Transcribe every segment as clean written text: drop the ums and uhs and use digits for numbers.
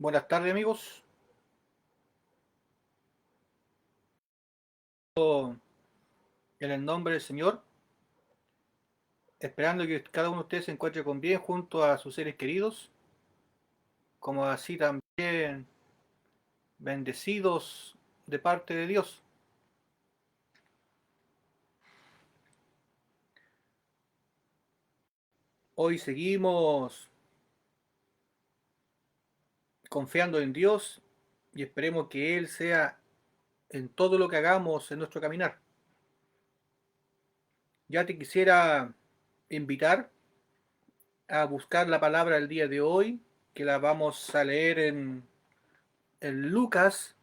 Buenas tardes, amigos. En el nombre del Señor, esperando que cada uno de ustedes se encuentre con bien junto a sus seres queridos, como así también bendecidos de parte de Dios. Hoy seguimos confiando en Dios y esperemos que Él sea en todo lo que hagamos en nuestro caminar. Ya te quisiera invitar a buscar la palabra del día de hoy, que la vamos a leer en Lucas.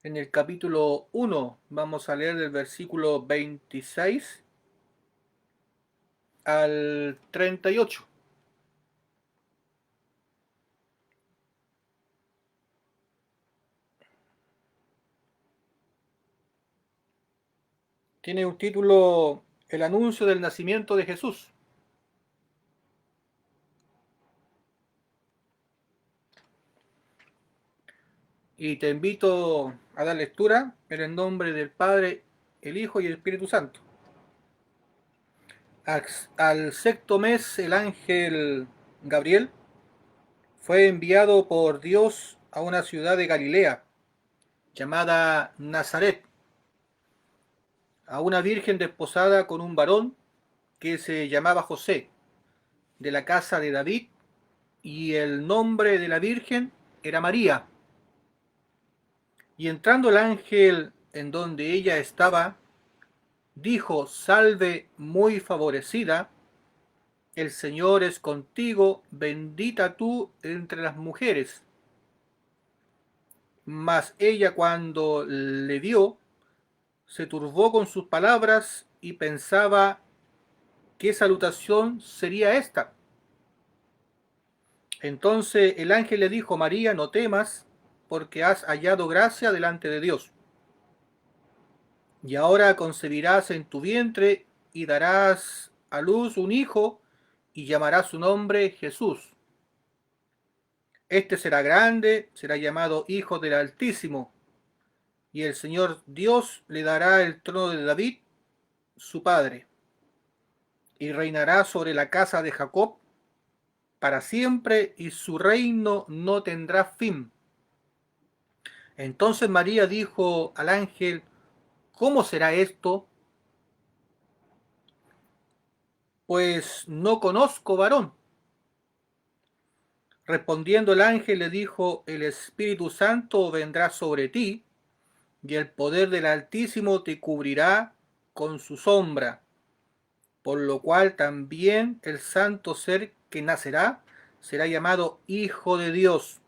En el capítulo 1 vamos a leer del versículo 26 al 38. Tiene un título: El anuncio del nacimiento de Jesús. Y te invito a dar lectura en el nombre del Padre, el Hijo y el Espíritu Santo. Al sexto mes el ángel Gabriel fue enviado por Dios a una ciudad de Galilea llamada Nazaret, a una virgen desposada con un varón que se llamaba José, de la casa de David, y el nombre de la virgen era María. Y entrando el ángel en donde ella estaba, dijo: Salve, muy favorecida, el Señor es contigo, bendita tú entre las mujeres. Mas ella, cuando le vio, se turbó con sus palabras y pensaba qué salutación sería esta. Entonces el ángel le dijo: María, no temas, porque has hallado gracia delante de Dios. Y ahora concebirás en tu vientre y darás a luz un hijo, y llamarás su nombre Jesús. Este será grande, será llamado Hijo del Altísimo, y el Señor Dios le dará el trono de David, su padre, y reinará sobre la casa de Jacob para siempre, y su reino no tendrá fin. Entonces María dijo al ángel: ¿Cómo será esto? Pues no conozco varón. Respondiendo el ángel le dijo: El Espíritu Santo vendrá sobre ti, y el poder del Altísimo te cubrirá con su sombra, por lo cual también el santo ser que nacerá será llamado Hijo de Dios.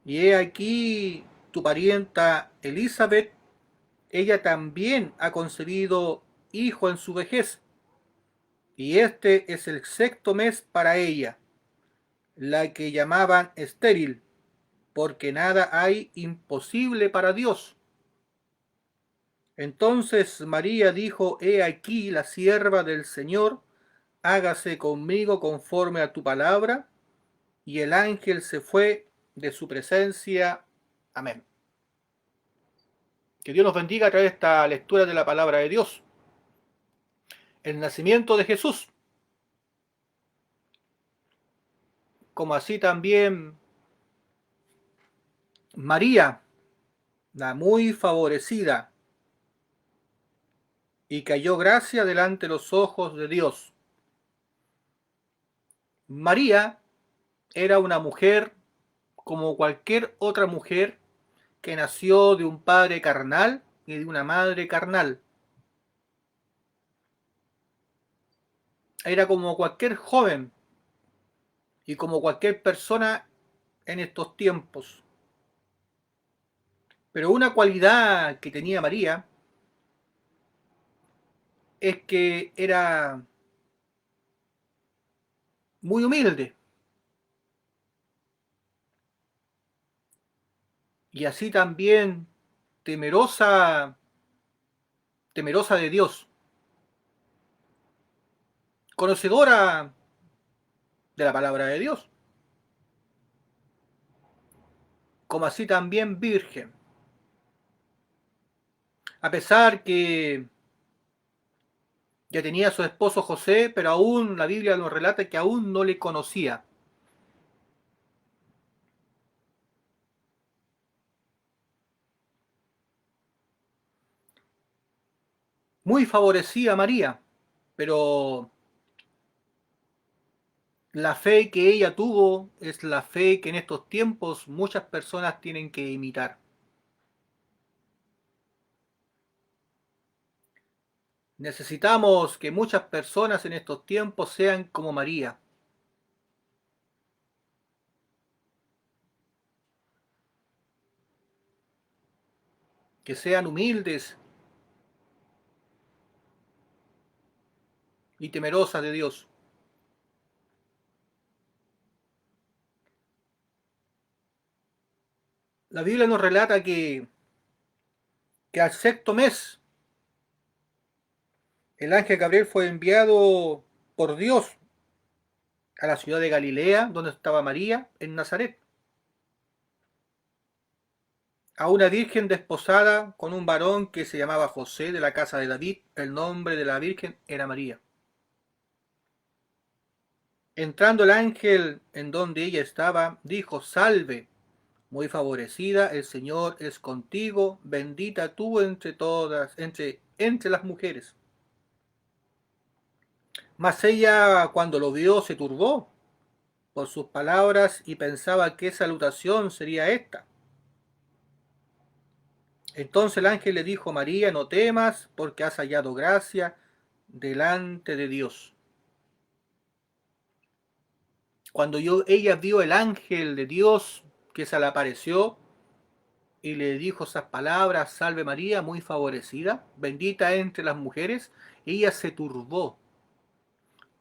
Y he aquí tu parienta Elizabeth, ella también ha concebido hijo en su vejez, y este es el sexto mes para ella, la que llamaban estéril, porque nada hay imposible para Dios. Entonces María dijo: He aquí la sierva del Señor, hágase conmigo conforme a tu palabra. Y el ángel se fue de su presencia. Amén. Que Dios nos bendiga a través de esta lectura de la palabra de Dios. El nacimiento de Jesús, como así también María, la muy favorecida, y que halló gracia delante de los ojos de Dios. María era una mujer como cualquier otra mujer que nació de un padre carnal y de una madre carnal. Era como cualquier joven y como cualquier persona en estos tiempos. Pero una cualidad que tenía María es que era muy humilde, y así también temerosa, temerosa de Dios, conocedora de la palabra de Dios. como así también virgen. A pesar que ya tenía a su esposo José, pero aún la Biblia nos relata que aún no le conocía. Muy favorecida María, pero la fe que ella tuvo es la fe que en estos tiempos muchas personas tienen que imitar. Necesitamos que muchas personas en estos tiempos sean como María, que sean humildes y temerosas de Dios. La Biblia nos relata que al sexto mes el ángel Gabriel fue enviado por Dios a la ciudad de Galilea, donde estaba María, en Nazaret, a una virgen desposada con un varón que se llamaba José de la casa de David. El nombre de la virgen era María. Entrando el ángel en donde ella estaba, dijo: Salve, muy favorecida, el Señor es contigo, bendita tú entre todas, entre las mujeres. Mas ella, cuando lo vio, se turbó por sus palabras y pensaba qué salutación sería esta. Entonces el ángel le dijo: María, no temas, porque has hallado gracia delante de Dios. Cuando ella vio el ángel de Dios que se le apareció y le dijo esas palabras: Salve María, muy favorecida, bendita entre las mujeres, ella se turbó,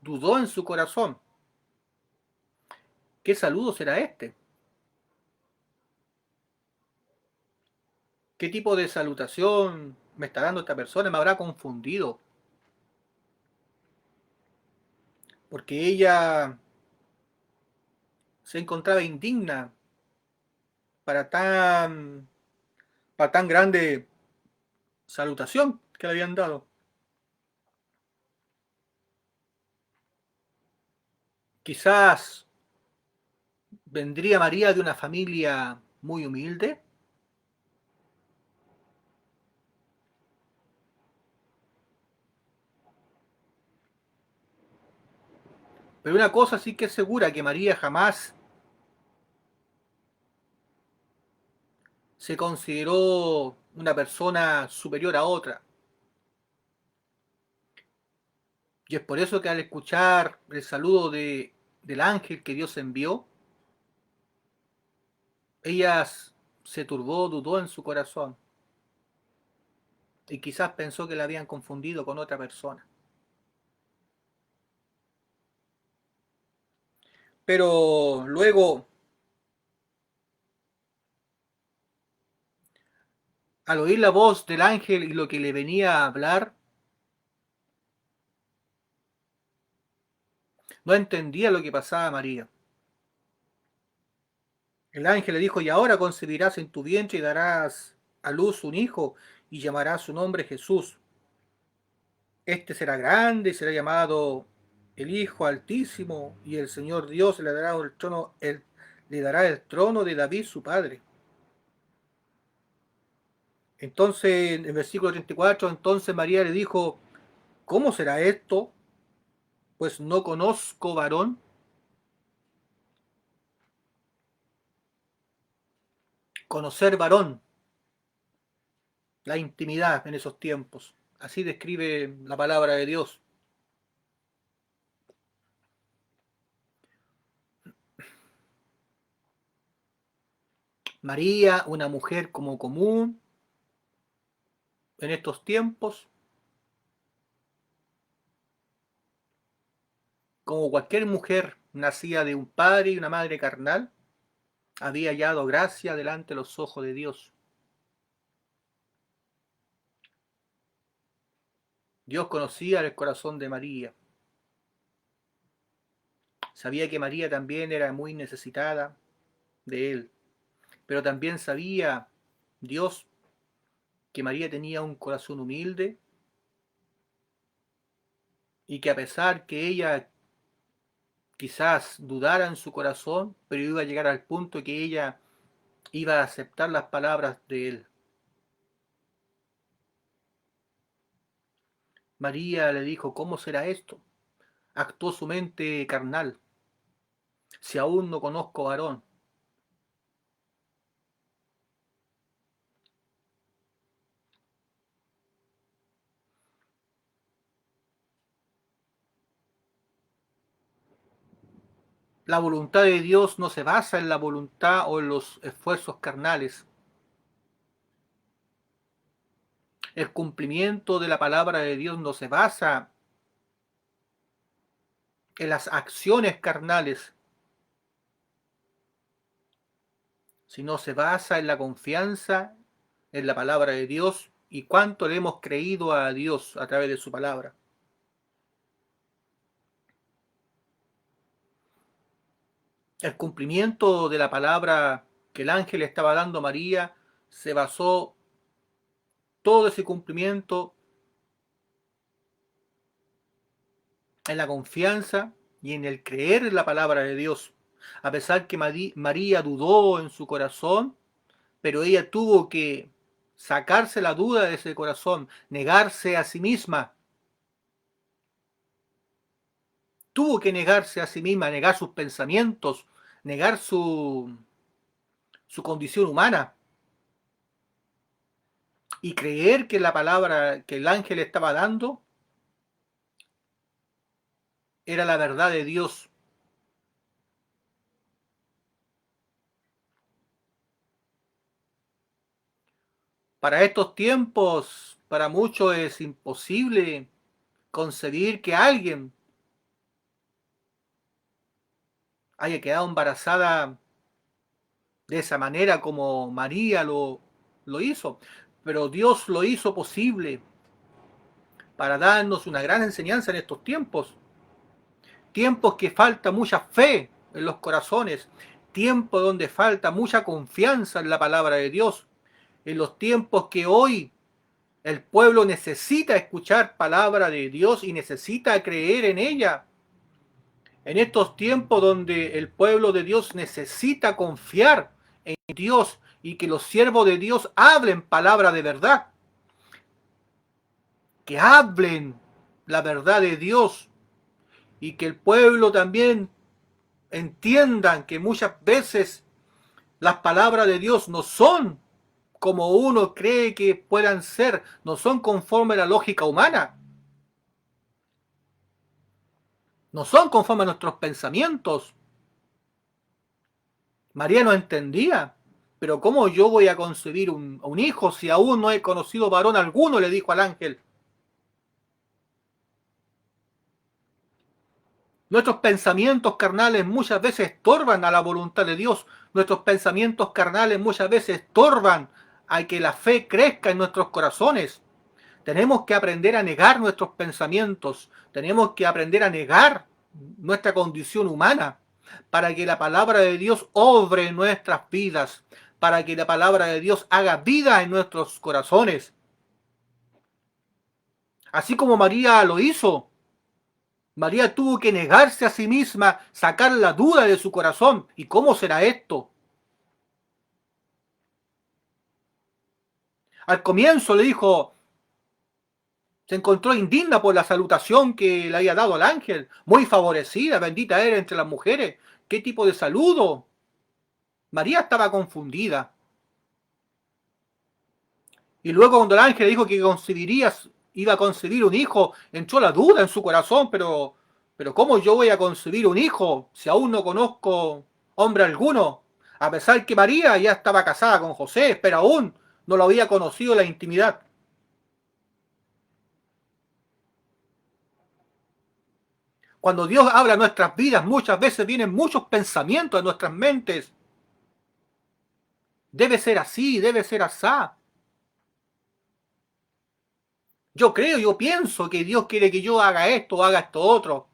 dudó en su corazón. ¿Qué saludo será este? ¿Qué tipo de salutación me está dando esta persona? Me habrá confundido, porque ella se encontraba indigna para tan, para tan grande salutación que le habían dado. Quizás vendría María de una familia muy humilde, pero una cosa sí que es segura, que María jamás se consideró una persona superior a otra. Y es por eso que al escuchar el saludo del ángel que Dios envió, ella se turbó, dudó en su corazón y quizás pensó que la habían confundido con otra persona. Pero luego, al oír la voz del ángel y lo que le venía a hablar, no entendía lo que pasaba a María. El ángel le dijo: Y ahora concebirás en tu vientre y darás a luz un hijo, y llamarás su nombre Jesús. Este será grande y será llamado el Hijo Altísimo, y el Señor Dios le dará el trono de David su padre. Entonces, en el versículo 34, entonces María le dijo: ¿Cómo será esto? Pues no conozco varón. Conocer varón, la intimidad en esos tiempos. Así describe la palabra de Dios. María, una mujer como común en estos tiempos, como cualquier mujer nacida de un padre y una madre carnal, había hallado gracia delante de los ojos de Dios. Dios conocía el corazón de María. Sabía que María también era muy necesitada de él. Pero también sabía Dios que María tenía un corazón humilde y que a pesar que ella quizás dudara en su corazón, pero iba a llegar al punto que ella iba a aceptar las palabras de él. María le dijo, ¿cómo será esto? Actuó su mente carnal. Si aún no conozco varón. La voluntad de Dios no se basa en la voluntad o en los esfuerzos carnales. El cumplimiento de la palabra de Dios no se basa en las acciones carnales, sino se basa en la confianza en la palabra de Dios y cuánto le hemos creído a Dios a través de su palabra. El cumplimiento de la palabra que el ángel estaba dando a María se basó todo ese cumplimiento en la confianza y en el creer en la palabra de Dios. A pesar que María dudó en su corazón, pero ella tuvo que sacarse la duda de ese corazón, negarse a sí misma. Tuvo que negarse a sí misma, negar sus pensamientos, negar su condición humana y creer que la palabra que el ángel estaba dando era la verdad de Dios. Para estos tiempos, para muchos es imposible concebir que alguien haya quedado embarazada de esa manera como María lo hizo. Pero Dios lo hizo posible para darnos una gran enseñanza en estos tiempos. Tiempos que falta mucha fe en los corazones. Tiempos donde falta mucha confianza en la palabra de Dios. En los tiempos que hoy el pueblo necesita escuchar palabra de Dios y necesita creer en ella. En estos tiempos donde el pueblo de Dios necesita confiar en Dios y que los siervos de Dios hablen palabra de verdad, que hablen la verdad de Dios y que el pueblo también entiendan que muchas veces las palabras de Dios no son como uno cree que puedan ser, no son conforme a la lógica humana, no son conforme a nuestros pensamientos. María no entendía, pero ¿cómo yo voy a concebir un hijo si aún no he conocido varón alguno? Le dijo al ángel. Nuestros pensamientos carnales muchas veces estorban a la voluntad de Dios. Nuestros pensamientos carnales muchas veces estorban a que la fe crezca en nuestros corazones. Tenemos que aprender a negar nuestros pensamientos. Tenemos que aprender a negar nuestra condición humana para que la palabra de Dios obre en nuestras vidas, para que la palabra de Dios haga vida en nuestros corazones. Así como María lo hizo. María tuvo que negarse a sí misma, sacar la duda de su corazón. ¿Y cómo será esto? Al comienzo le dijo, se encontró indigna por la salutación que le había dado al ángel. Muy favorecida, bendita eres entre las mujeres. ¿Qué tipo de saludo? María estaba confundida. Y luego cuando el ángel le dijo que iba a concebir un hijo, entró la duda en su corazón, pero ¿cómo yo voy a concebir un hijo si aún no conozco hombre alguno? A pesar que María ya estaba casada con José, pero aún no lo había conocido en la intimidad. Cuando Dios habla en nuestras vidas, muchas veces vienen muchos pensamientos en nuestras mentes. Debe ser así, debe ser asá. Yo creo, yo pienso que Dios quiere que yo haga esto o haga esto otro.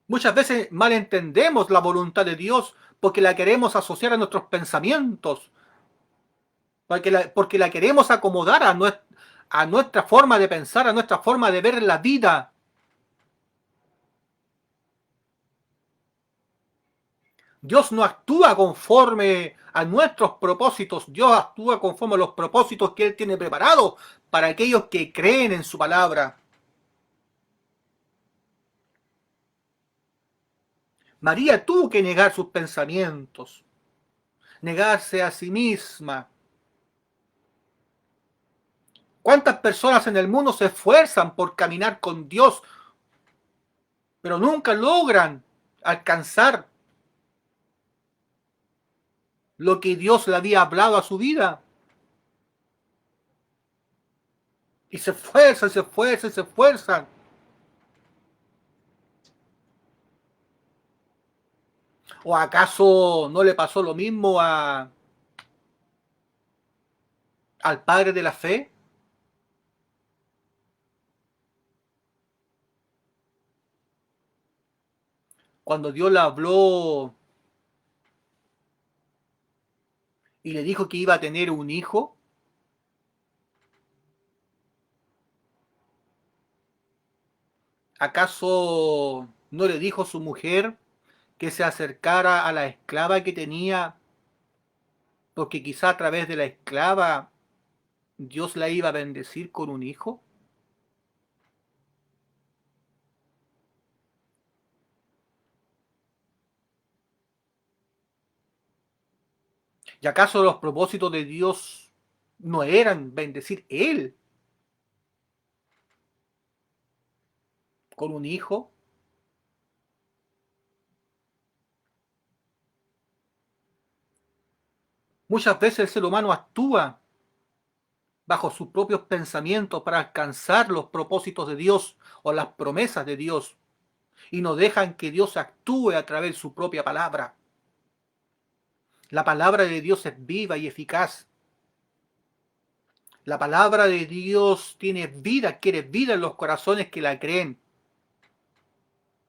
Muchas veces malentendemos la voluntad de Dios porque la queremos asociar a nuestros pensamientos, porque la queremos acomodar a nuestra forma de pensar, a nuestra forma de ver la vida. Dios no actúa conforme a nuestros propósitos, Dios actúa conforme a los propósitos que Él tiene preparados para aquellos que creen en su palabra. María tuvo que negar sus pensamientos, negarse a sí misma. ¿Cuántas personas en el mundo se esfuerzan por caminar con Dios, pero nunca logran alcanzar lo que Dios le había hablado a su vida? Y se esfuerzan, se esfuerzan, se esfuerzan. ¿O acaso no le pasó lo mismo al padre de la fe? Cuando Dios le habló y le dijo que iba a tener un hijo, ¿acaso no le dijo a su mujer que se acercara a la esclava que tenía, porque quizá a través de la esclava Dios la iba a bendecir con un hijo? ¿Y acaso los propósitos de Dios no eran bendecir Él con un hijo? Muchas veces el ser humano actúa bajo sus propios pensamientos para alcanzar los propósitos de Dios o las promesas de Dios y no dejan que Dios actúe a través de su propia palabra. La palabra de Dios es viva y eficaz. La palabra de Dios tiene vida, adquiere vida en los corazones que la creen.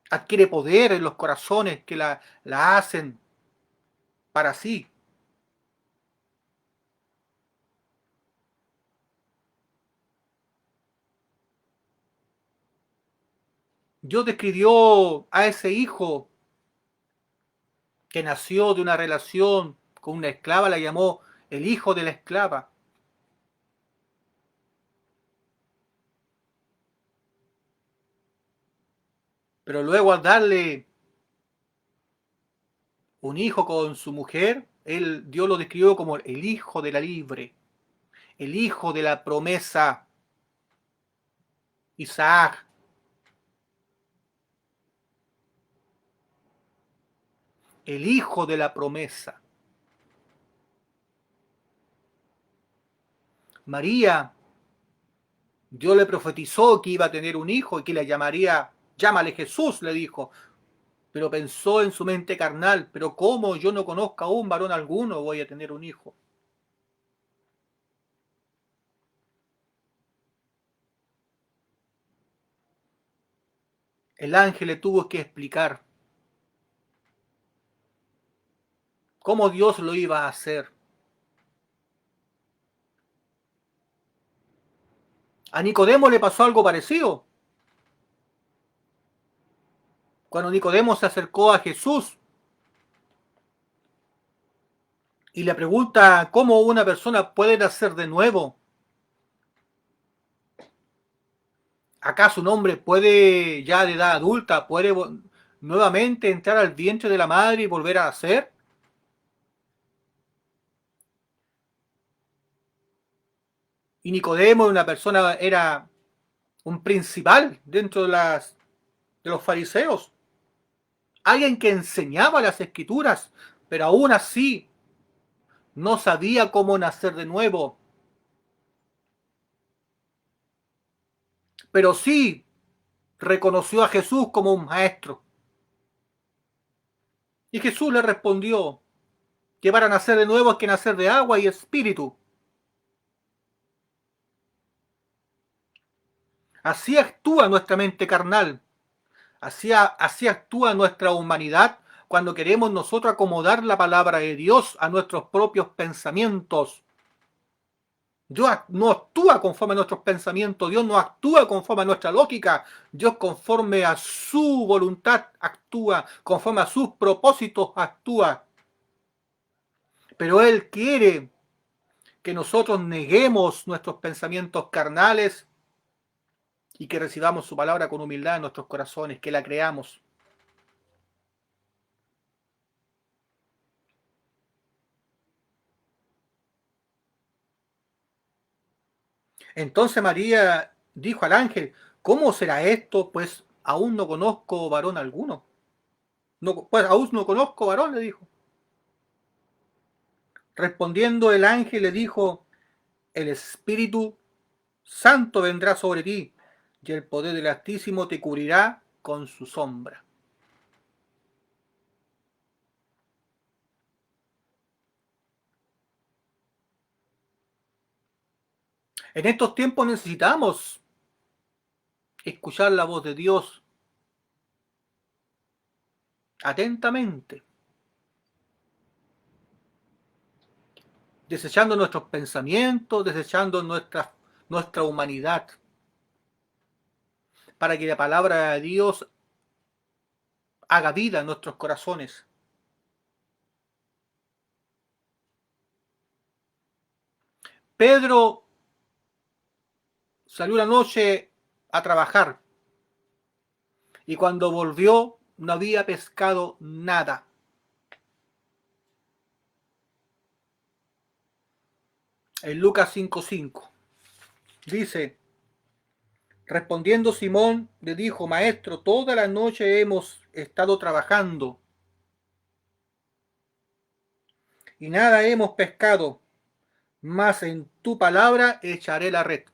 Adquiere poder en los corazones que la hacen para sí. Dios describió a ese hijo que nació de una relación con una esclava, la llamó el hijo de la esclava. Pero luego al darle un hijo con su mujer, Dios lo describió como el hijo de la libre, el hijo de la promesa, Isaac, el hijo de la promesa. María, Dios le profetizó que iba a tener un hijo y que le llamaría, llámale Jesús, le dijo, pero pensó en su mente carnal, pero ¿cómo yo no conozco a un varón alguno voy a tener un hijo? El ángel le tuvo que explicar cómo Dios lo iba a hacer. A Nicodemo le pasó algo parecido. Cuando Nicodemo se acercó a Jesús y le pregunta cómo una persona puede nacer de nuevo, ¿acaso un hombre puede ya de edad adulta, puede nuevamente entrar al vientre de la madre y volver a nacer? Y Nicodemo, una persona, era un principal dentro de los fariseos, alguien que enseñaba las escrituras, pero aún así no sabía cómo nacer de nuevo, pero sí reconoció a Jesús como un maestro. Y Jesús le respondió que para nacer de nuevo hay que nacer de agua y espíritu. Así actúa nuestra mente carnal. Así actúa nuestra humanidad cuando queremos nosotros acomodar la palabra de Dios a nuestros propios pensamientos. Dios no actúa conforme a nuestros pensamientos, Dios no actúa conforme a nuestra lógica, Dios conforme a su voluntad actúa, conforme a sus propósitos actúa. Pero Él quiere que nosotros neguemos nuestros pensamientos carnales y que recibamos su palabra con humildad en nuestros corazones, que la creamos. Entonces María dijo al ángel, ¿cómo será esto? Pues aún no conozco varón alguno. No, pues aún no conozco varón, le dijo. Respondiendo el ángel le dijo, el Espíritu Santo vendrá sobre ti y el poder del Altísimo te cubrirá con su sombra. En estos tiempos necesitamos escuchar la voz de Dios atentamente, desechando nuestros pensamientos, desechando nuestra humanidad, para que la palabra de Dios haga vida en nuestros corazones. Pedro salió una noche a trabajar y cuando volvió no había pescado nada. En Lucas 5:5 dice, respondiendo Simón le dijo, Maestro, toda la noche hemos estado trabajando y nada hemos pescado, mas en tu palabra echaré la red.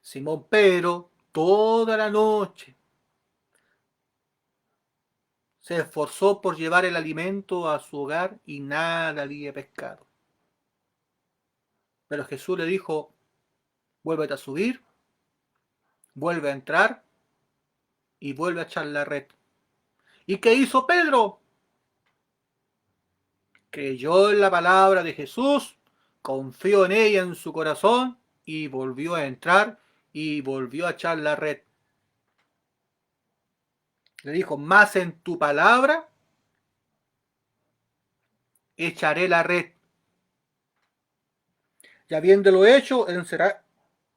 Simón Pedro toda la noche se esforzó por llevar el alimento a su hogar y nada había pescado. Pero Jesús le dijo, vuélvete a subir, vuelve a entrar y vuelve a echar la red. ¿Y qué hizo Pedro? Creyó en la palabra de Jesús, confió en ella en su corazón y volvió a entrar y volvió a echar la red. Le dijo, más en tu palabra echaré la red. Y habiéndolo hecho,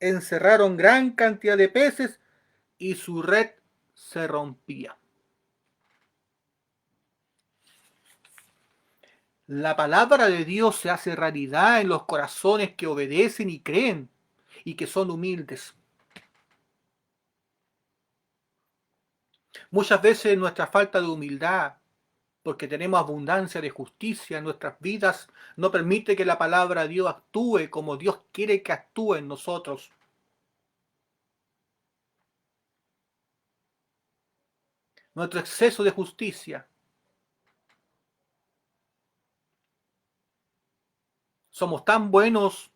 encerraron gran cantidad de peces y su red se rompía. La palabra de Dios se hace realidad en los corazones que obedecen y creen y que son humildes. Muchas veces nuestra falta de humildad, porque tenemos abundancia de justicia en nuestras vidas, no permite que la palabra de Dios actúe como Dios quiere que actúe en nosotros. Nuestro exceso de justicia. Somos tan buenos,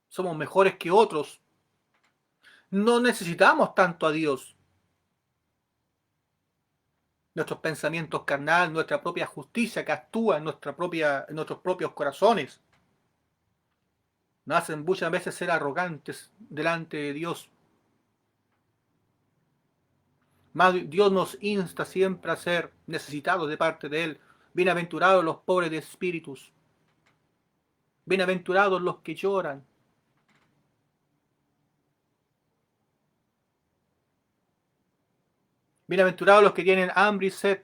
somos mejores que otros. No necesitamos tanto a Dios. Nuestros pensamientos carnales, nuestra propia justicia que actúa en nuestros propios corazones, nos hacen muchas veces ser arrogantes delante de Dios. Más Dios nos insta siempre a ser necesitados de parte de Él. Bienaventurados los pobres de espíritus. Bienaventurados los que lloran. Bienaventurados los que tienen hambre y sed,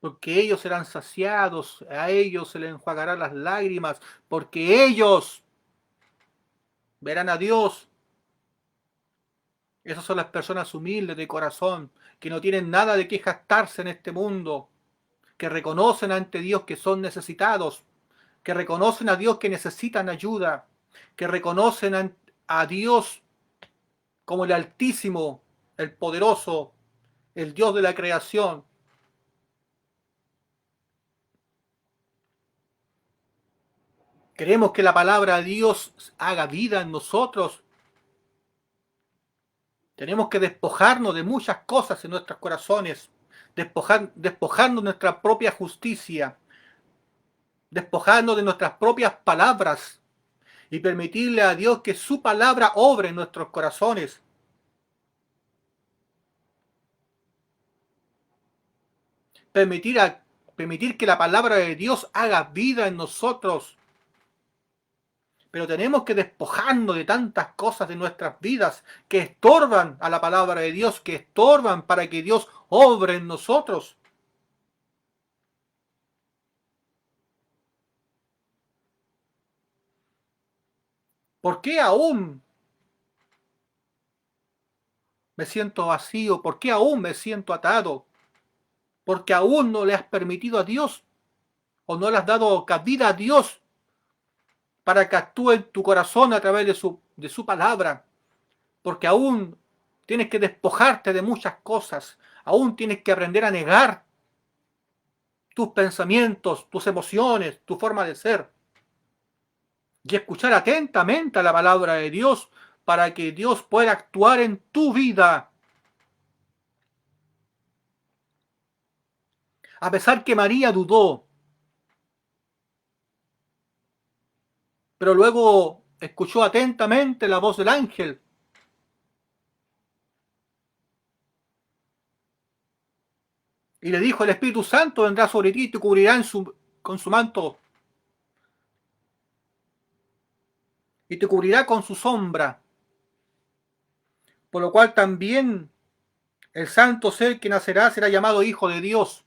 porque ellos serán saciados, a ellos se les enjuagarán las lágrimas, porque ellos verán a Dios. Esas son las personas humildes de corazón, que no tienen nada de qué jactarse en este mundo, que reconocen ante Dios que son necesitados, que reconocen a Dios que necesitan ayuda, que reconocen a Dios como el Altísimo, el Poderoso, el Dios de la creación. Queremos que la palabra de Dios haga vida en nosotros. Tenemos que despojarnos de muchas cosas en nuestros corazones, despojarnos de nuestra propia justicia, despojarnos de nuestras propias palabras y permitirle a Dios que su palabra obre en nuestros corazones. Permitir que la palabra de Dios haga vida en nosotros. Pero tenemos que despojarnos de tantas cosas de nuestras vidas que estorban a la palabra de Dios, que estorban para que Dios obre en nosotros. ¿Por qué aún me siento vacío? ¿Por qué aún me siento atado? Porque aún no le has permitido a Dios o no le has dado cabida a Dios para que actúe en tu corazón a través de su palabra. Porque aún tienes que despojarte de muchas cosas. Aún tienes que aprender a negar tus pensamientos, tus emociones, tu forma de ser. Y escuchar atentamente a la palabra de Dios para que Dios pueda actuar en tu vida. A pesar que María dudó, pero luego escuchó atentamente la voz del ángel. Y le dijo: el Espíritu Santo vendrá sobre ti y te cubrirá con su manto. Y te cubrirá con su sombra. Por lo cual también el santo ser que nacerá será llamado Hijo de Dios.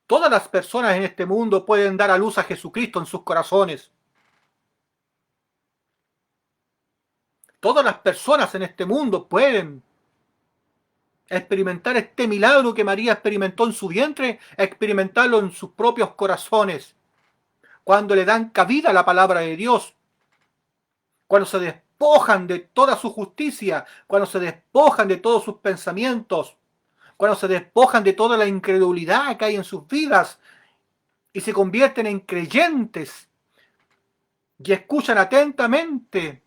Todas las personas en este mundo pueden dar a luz a Jesucristo en sus corazones. Todas las personas en este mundo pueden experimentar este milagro que María experimentó en su vientre, experimentarlo en sus propios corazones, cuando le dan cabida a la palabra de Dios, cuando se despojan de toda su justicia, cuando se despojan de todos sus pensamientos, cuando se despojan de toda la incredulidad que hay en sus vidas y se convierten en creyentes y escuchan atentamente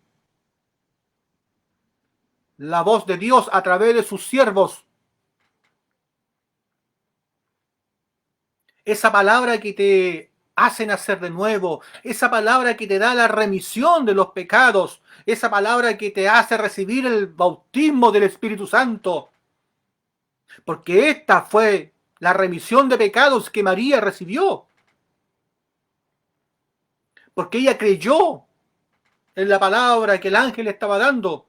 la voz de Dios a través de sus siervos. Esa palabra que te hace nacer de nuevo, esa palabra que te da la remisión de los pecados, esa palabra que te hace recibir el bautismo del Espíritu Santo. Porque esta fue la remisión de pecados que María recibió. Porque ella creyó en la palabra que el ángel le estaba dando.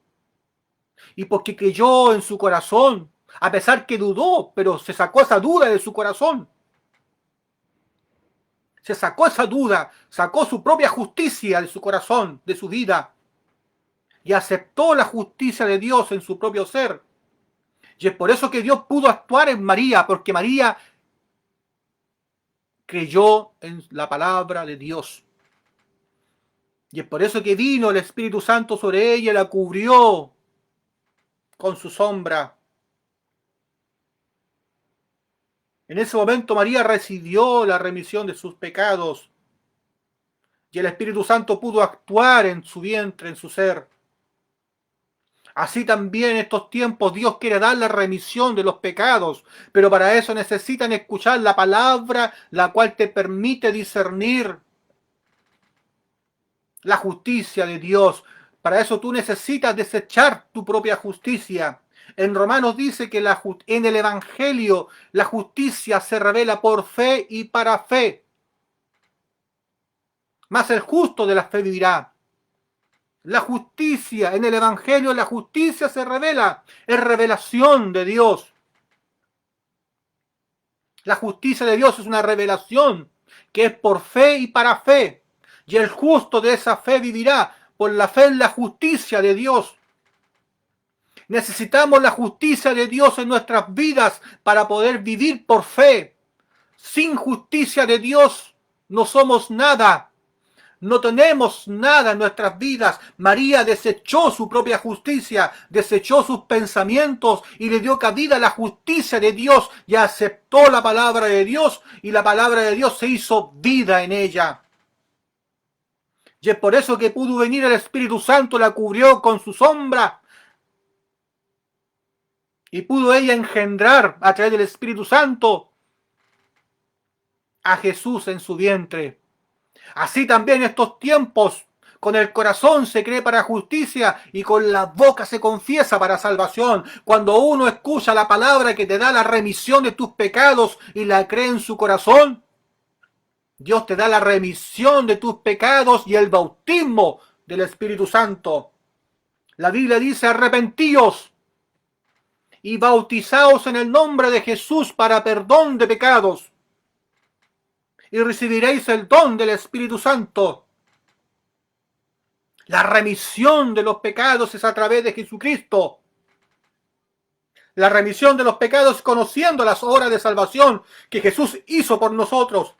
Y porque creyó en su corazón, a pesar que dudó, pero se sacó esa duda de su corazón. Se sacó esa duda, sacó su propia justicia de su corazón, de su vida, y aceptó la justicia de Dios en su propio ser. Y es por eso que Dios pudo actuar en María, porque María creyó en la palabra de Dios. Y es por eso que vino el Espíritu Santo sobre ella y la cubrió con su sombra. En ese momento María recibió la remisión de sus pecados y el Espíritu Santo pudo actuar en su vientre, en su ser. Así también en estos tiempos Dios quiere dar la remisión de los pecados, pero para eso necesitan escuchar la palabra, la cual te permite discernir la justicia de Dios. Para eso tú necesitas desechar tu propia justicia. En Romanos dice que en el Evangelio la justicia se revela por fe y para fe. Mas el justo de la fe vivirá. La justicia, en el Evangelio la justicia se revela. Es revelación de Dios. La justicia de Dios es una revelación que es por fe y para fe. Y el justo de esa fe vivirá por la fe en la justicia de Dios. Necesitamos la justicia de Dios en nuestras vidas para poder vivir por fe. Sin justicia de Dios no somos nada. No tenemos nada en nuestras vidas. María desechó su propia justicia, desechó sus pensamientos y le dio cabida a la justicia de Dios y aceptó la palabra de Dios y la palabra de Dios se hizo vida en ella. Y es por eso que pudo venir el Espíritu Santo, la cubrió con su sombra y pudo ella engendrar a través del Espíritu Santo a Jesús en su vientre. Así también en estos tiempos, con el corazón se cree para justicia y con la boca se confiesa para salvación. Cuando uno escucha la palabra que te da la remisión de tus pecados y la cree en su corazón, Dios te da la remisión de tus pecados y el bautismo del Espíritu Santo. La Biblia dice: arrepentíos y bautizaos en el nombre de Jesús para perdón de pecados, y recibiréis el don del Espíritu Santo. La remisión de los pecados es a través de Jesucristo. La remisión de los pecados conociendo las obras de salvación que Jesús hizo por nosotros.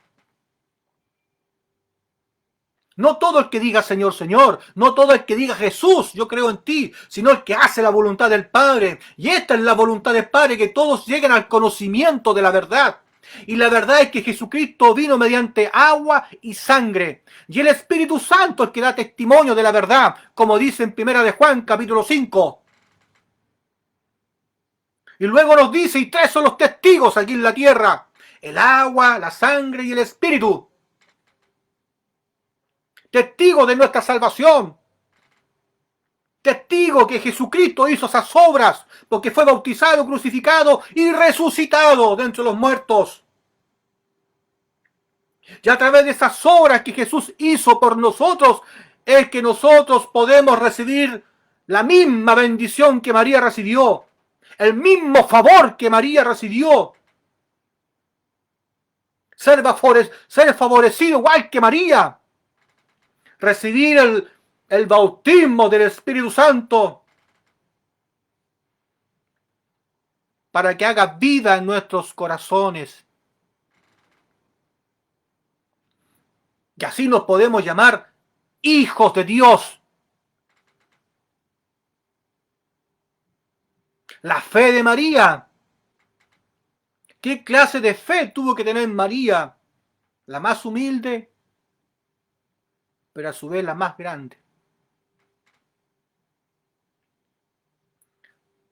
No todo el que diga Señor, Señor, no todo el que diga Jesús, yo creo en ti, sino el que hace la voluntad del Padre. Y esta es la voluntad del Padre, que todos lleguen al conocimiento de la verdad. Y la verdad es que Jesucristo vino mediante agua y sangre. Y el Espíritu Santo es el que da testimonio de la verdad, como dice en 1 de Juan, capítulo 5. Y luego nos dice, y tres son los testigos aquí en la tierra: el agua, la sangre y el Espíritu. Testigo de nuestra salvación. Testigo que Jesucristo hizo esas obras, porque fue bautizado, crucificado y resucitado de entre los muertos. Y a través de esas obras que Jesús hizo por nosotros, es que nosotros podemos recibir la misma bendición que María recibió, el mismo favor que María recibió. Ser favorecido igual que María. Recibir el bautismo del Espíritu Santo para que haga vida en nuestros corazones. Y así nos podemos llamar hijos de Dios. La fe de María. ¿Qué clase de fe tuvo que tener María? La más humilde, pero a su vez la más grande.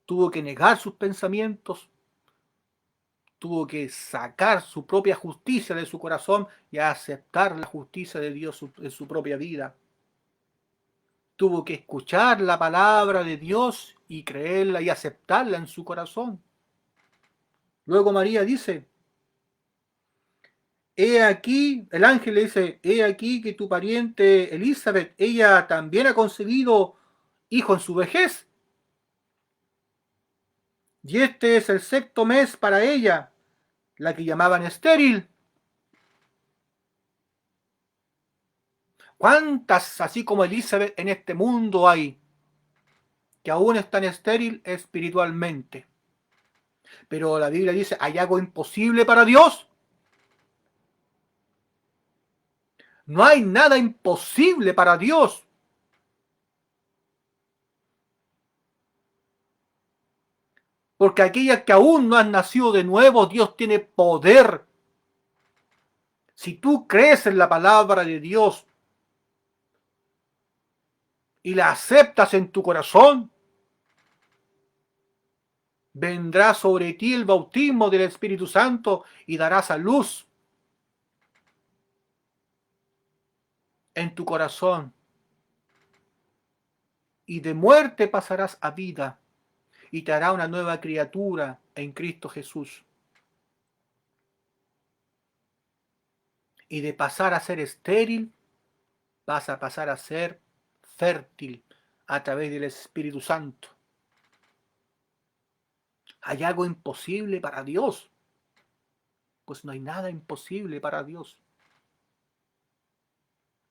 Tuvo que negar sus pensamientos, tuvo que sacar su propia justicia de su corazón y aceptar la justicia de Dios en su propia vida. Tuvo que escuchar la palabra de Dios y creerla y aceptarla en su corazón. Luego María dice: he aquí, el ángel le dice: he aquí que tu pariente Elizabeth, ella también ha concebido hijo en su vejez. Y este es el sexto mes para ella, la que llamaban estéril. ¿Cuántas, así como Elizabeth, en este mundo hay que aún están estéril espiritualmente? Pero la Biblia dice: ¿hay algo imposible para Dios? No hay nada imposible para Dios. Porque aquellas que aún no han nacido de nuevo, Dios tiene poder. Si tú crees en la palabra de Dios y la aceptas en tu corazón, vendrá sobre ti el bautismo del Espíritu Santo y darás a luz en tu corazón. Y de muerte pasarás a vida y te hará una nueva criatura en Cristo Jesús. Y de pasar a ser estéril, vas a pasar a ser fértil a través del Espíritu Santo. ¿Hay algo imposible para Dios? Pues no hay nada imposible para Dios.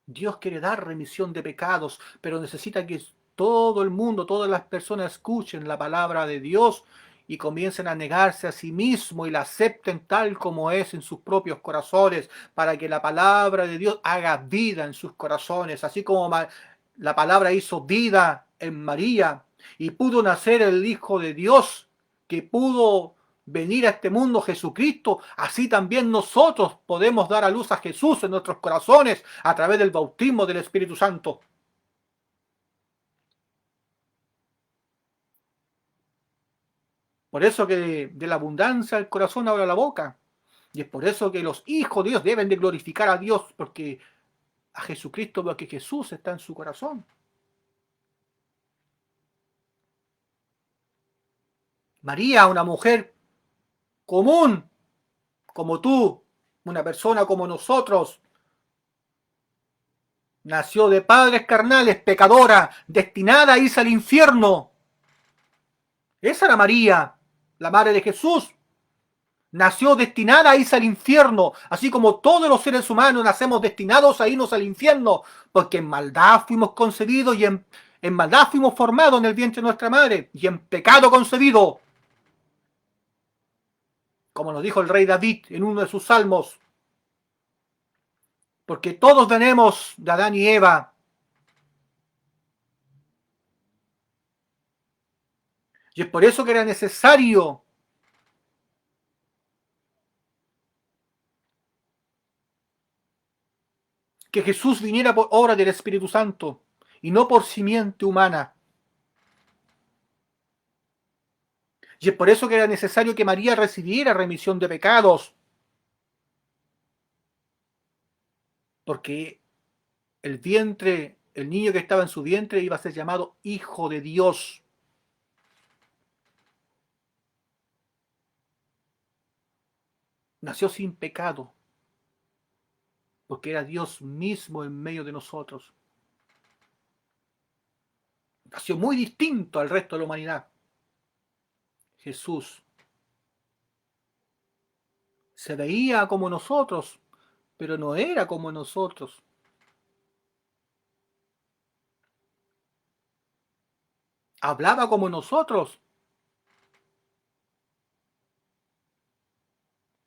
Dios quiere dar remisión de pecados, pero necesita que todo el mundo, todas las personas escuchen la palabra de Dios y comiencen a negarse a sí mismos y la acepten tal como es en sus propios corazones, para que la palabra de Dios haga vida en sus corazones, así como la palabra hizo vida en María y pudo nacer el Hijo de Dios, que pudo venir a este mundo Jesucristo, así también nosotros podemos dar a luz a Jesús en nuestros corazones a través del bautismo del Espíritu Santo. Por eso que de la abundancia el corazón habla la boca. Y es por eso que los hijos de Dios deben de glorificar a Dios, porque a Jesucristo, porque Jesús está en su corazón. María, una mujer común, como tú, una persona como nosotros, nació de padres carnales, pecadora, destinada a irse al infierno. Esa era María, la madre de Jesús. Nació destinada a irse al infierno, así como todos los seres humanos nacemos destinados a irnos al infierno, porque en maldad fuimos concebidos y en maldad fuimos formados en el vientre de nuestra madre, y en pecado concebido, como nos dijo el rey David en uno de sus salmos, porque todos venimos de Adán y Eva, y es por eso que era necesario que Jesús viniera por obra del Espíritu Santo, y no por simiente humana. Y es por eso que era necesario que María recibiera remisión de pecados, porque el vientre, el niño que estaba en su vientre iba a ser llamado Hijo de Dios. Nació sin pecado, porque era Dios mismo en medio de nosotros. Nació muy distinto al resto de la humanidad. Jesús se veía como nosotros, pero no era como nosotros. Hablaba como nosotros,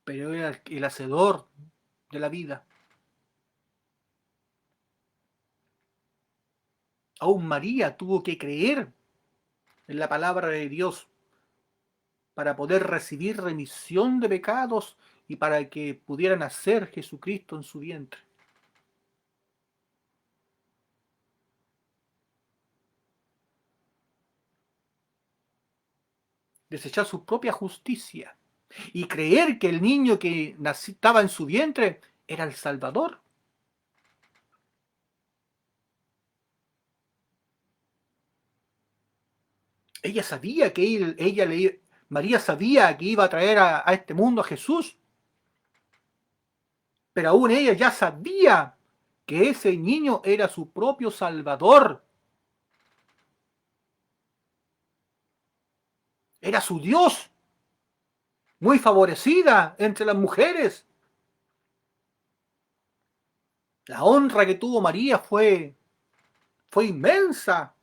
pero era el hacedor de la vida. Aún María tuvo que creer en la palabra de Dios para poder recibir remisión de pecados y para que pudiera nacer Jesucristo en su vientre. Desechar su propia justicia y creer que el niño que estaba en su vientre era el Salvador. Ella sabía que María sabía que iba a traer a este mundo a Jesús, pero aún ella ya sabía que ese niño era su propio Salvador, era su Dios, muy favorecida entre las mujeres. La honra que tuvo María fue inmensa,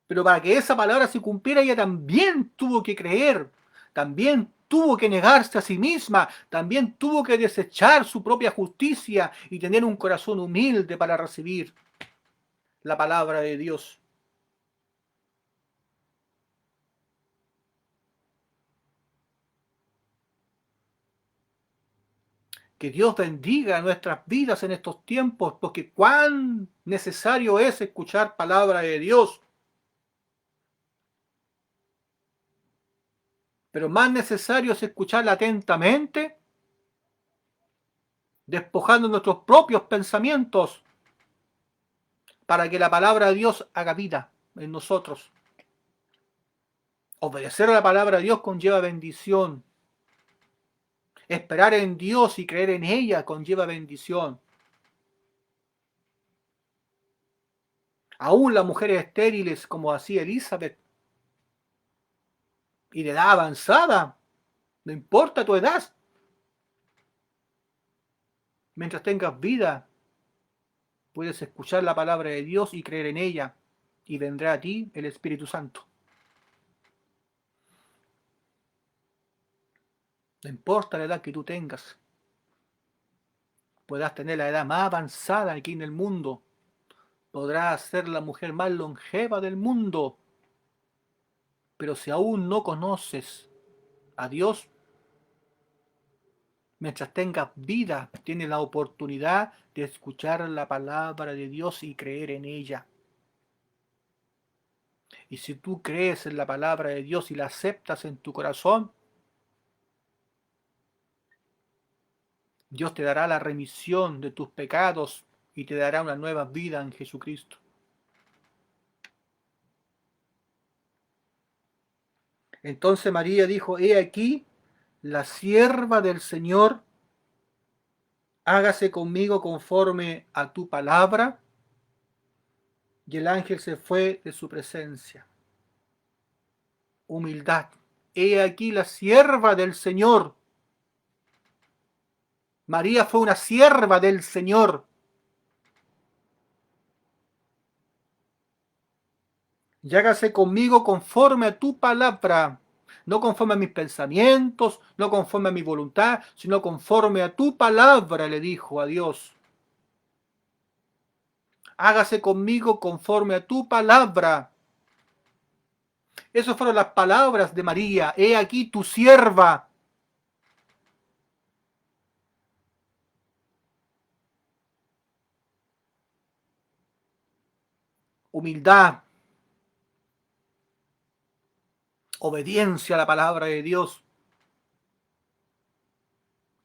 pero para que esa palabra se cumpliera ella también tuvo que creer, también tuvo que negarse a sí misma, también tuvo que desechar su propia justicia y tener un corazón humilde para recibir la palabra de Dios. Que Dios bendiga nuestras vidas en estos tiempos, porque cuán necesario es escuchar palabra de Dios. Pero más necesario es escucharla atentamente, despojando nuestros propios pensamientos, para que la palabra de Dios haga vida en nosotros. Obedecer a la palabra de Dios conlleva bendición. Esperar en Dios y creer en ella conlleva bendición. Aún las mujeres estériles, como hacía Elizabeth, y de edad avanzada, no importa tu edad, mientras tengas vida, puedes escuchar la palabra de Dios y creer en ella, y vendrá a ti el Espíritu Santo. No importa la edad que tú tengas. Podrás tener la edad más avanzada aquí en el mundo. Podrás ser la mujer más longeva del mundo. Pero si aún no conoces a Dios, mientras tengas vida, tienes la oportunidad de escuchar la palabra de Dios y creer en ella. Y si tú crees en la palabra de Dios y la aceptas en tu corazón, Dios te dará la remisión de tus pecados y te dará una nueva vida en Jesucristo. Entonces María dijo: he aquí la sierva del Señor, hágase conmigo conforme a tu palabra. Y el ángel se fue de su presencia. Humildad. He aquí la sierva del Señor. María fue una sierva del Señor. Y hágase conmigo conforme a tu palabra. No conforme a mis pensamientos, no conforme a mi voluntad, sino conforme a tu palabra, le dijo a Dios. Hágase conmigo conforme a tu palabra. Esas fueron las palabras de María. He aquí tu sierva. Humildad. Obediencia a la palabra de Dios.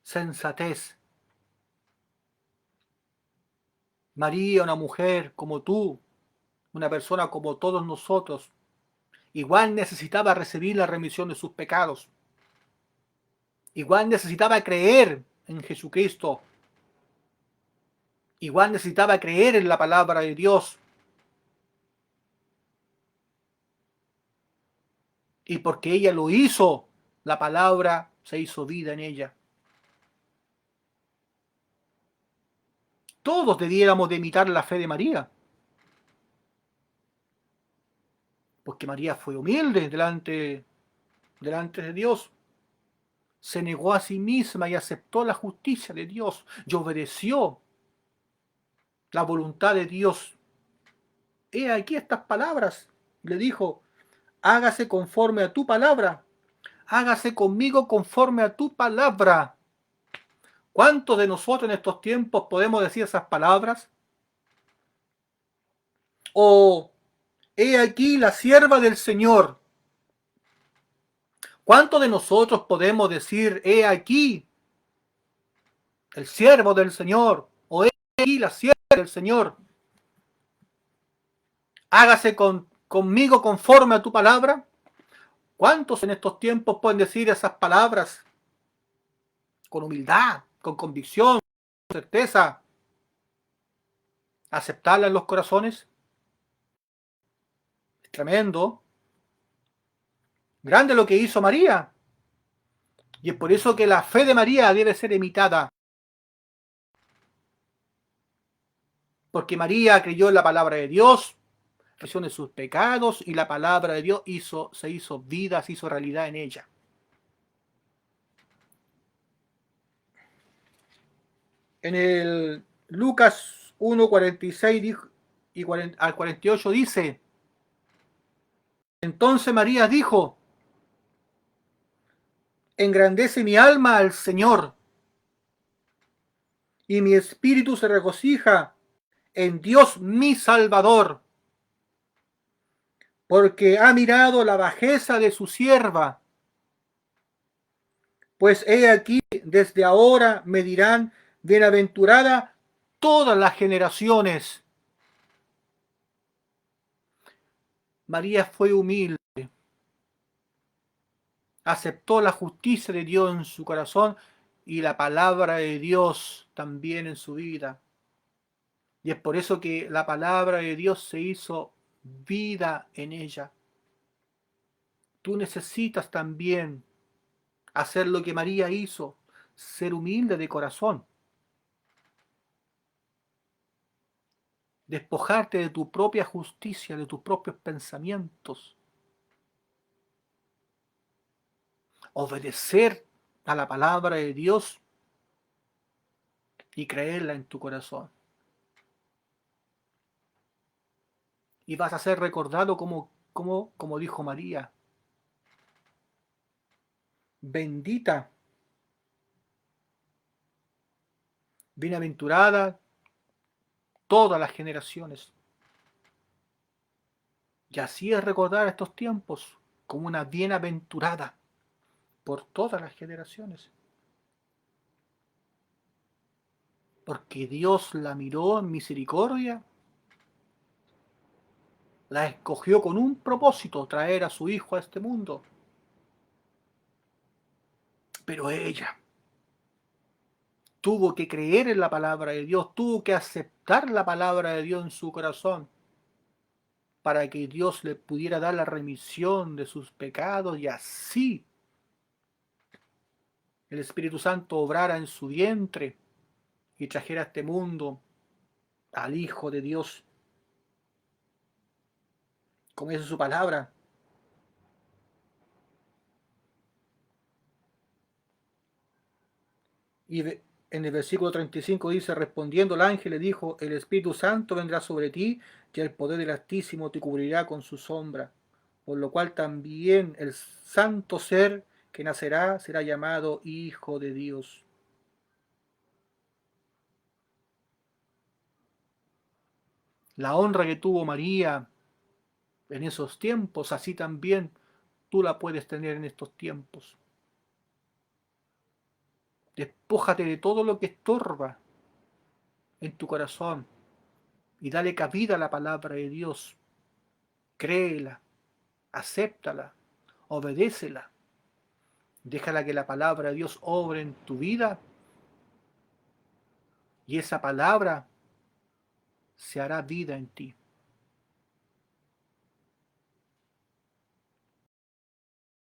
Sensatez. María, una mujer como tú, una persona como todos nosotros, igual necesitaba recibir la remisión de sus pecados. Igual necesitaba creer en Jesucristo. Igual necesitaba creer en la palabra de Dios. Y porque ella lo hizo, la palabra se hizo vida en ella. Todos debiéramos de imitar la fe de María. Porque María fue humilde delante de Dios. Se negó a sí misma y aceptó la justicia de Dios. Y obedeció la voluntad de Dios. He aquí estas palabras. Le dijo: hágase conforme a tu palabra. Hágase conmigo conforme a tu palabra. ¿Cuántos de nosotros en estos tiempos podemos decir esas palabras? O he aquí la sierva del Señor. ¿Cuántos de nosotros podemos decir: he aquí el siervo del Señor? O he aquí la sierva del Señor. Hágase conmigo conforme a tu palabra. ¿Cuántos en estos tiempos pueden decir esas palabras con humildad, con convicción, con certeza? ¿Aceptarlas en los corazones? Es tremendo. Grande lo que hizo María. Y es por eso que la fe de María debe ser imitada. Porque María creyó en la palabra de Dios, reció de sus pecados, y la palabra de Dios se hizo vida, se hizo realidad en ella. En el Lucas 1:46 al 48 dice: entonces María dijo: engrandece mi alma al Señor, y mi espíritu se regocija en Dios mi Salvador, porque ha mirado la bajeza de su sierva. Pues he aquí, desde ahora me dirán bienaventurada todas las generaciones. María fue humilde, aceptó la justicia de Dios en su corazón y la palabra de Dios también en su vida. Y es por eso que la palabra de Dios se hizo vida en ella. Tú necesitas también hacer lo que María hizo, ser humilde de corazón. Despojarte de tu propia justicia, de tus propios pensamientos. Obedecer a la palabra de Dios y creerla en tu corazón. Y vas a ser recordado como dijo María, bendita, bienaventurada todas las generaciones. Y así es recordar estos tiempos como una bienaventurada por todas las generaciones. Porque Dios la miró en misericordia, la escogió con un propósito, traer a su hijo a este mundo. Pero ella tuvo que creer en la palabra de Dios, tuvo que aceptar la palabra de Dios en su corazón, para que Dios le pudiera dar la remisión de sus pecados y así el Espíritu Santo obrara en su vientre y trajera a este mundo al Hijo de Dios. Como dice su palabra, y en el versículo 35 dice, respondiendo el ángel le dijo, el Espíritu Santo vendrá sobre ti y el poder del Altísimo te cubrirá con su sombra, por lo cual también el santo ser que nacerá será llamado Hijo de Dios. La honra que tuvo María en esos tiempos, así también tú la puedes tener en estos tiempos. Despójate de todo lo que estorba en tu corazón y dale cabida a la palabra de Dios. Créela, acéptala, obedécela. Déjala que la palabra de Dios obre en tu vida y esa palabra se hará vida en ti.